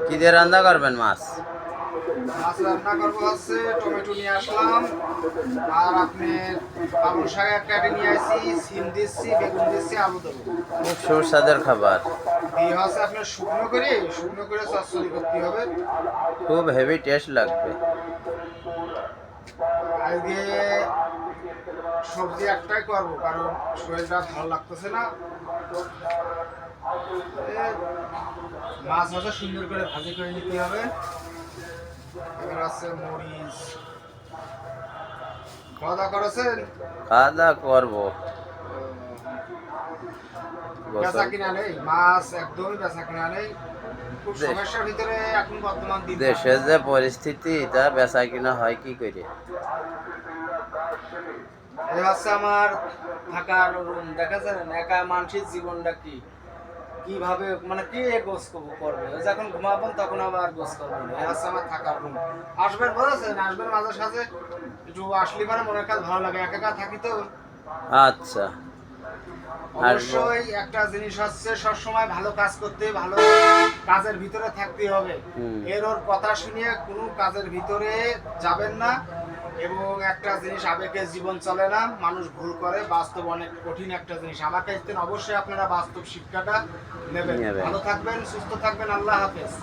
কি দিয়ে রান্না করবেন মাছ? মাছ রান্না করবো হচ্ছে টমেটো নিয়ে আসলাম, আর আপনার পালং শাক একটা নিয়ে আসি, সিম দিচ্ছি, বেগুন দিচ্ছি, আলু দেবো খুব সুস্বাদের খাবার। দিয়ে হচ্ছে আপনার শুকনো করে চচ্চড়ি করতে হবে। খুব হেভি টেস্ট লাগবে। আজকে সবজি একটাই করবো, কারণ শরীরটা ভালো লাগতেছে না। এ, মাছ হচ্ছে সুন্দর করে ভাজি করে নিতে হবে। এবার আছে মরিচ। খাওয়া দাওয়া করেছেন? খাওয়া দাওয়া করবো। বেচা গোসল। কিনা নেই, মাছ একদমই বেচা কিনা নেই। খুব দেশ সমস্যার ভিতরে এখন বর্তমান দিন দেশের কাটতেছে। যে পরিস্থিতি, তা বেচা কিনা হয় কি করে? এই হচ্ছে আমার থাকার রুম, দেখেছেন একা মানুষের জীবনটা কি কিভাবে মানে কি গোছ করবে। ওই যখন ঘুমাবেন তখন আবার গোছ করবেন। এই হচ্ছে আমার থাকার রুম। আসবেন, বলেছেন আসবেন মাঝে সাঝে, একটু আসলে মানে মনের কাজ ভালো লাগে, একা একা থাকি তো। আচ্ছা, আসবো। অবশ্যই একটা জিনিস হচ্ছে সবসময় ভালো কাজ করতে, ভালো কাজের ভিতরে থাকতে হবে। হুম। এর ওর কথা শুনিয়ে কোনো কাজের ভিতরে যাবেন না। এবং একটা জিনিস, আবেগে জীবন চলে না, মানুষ ভুল করে, বাস্তব অনেক কঠিন একটা জিনিস। আমাকে অবশ্যই আপনারা বাস্তব শিক্ষাটা নেবেন। নেবেন। ভালো থাকবেন, সুস্থ থাকবেন, আল্লাহ হাফেজ।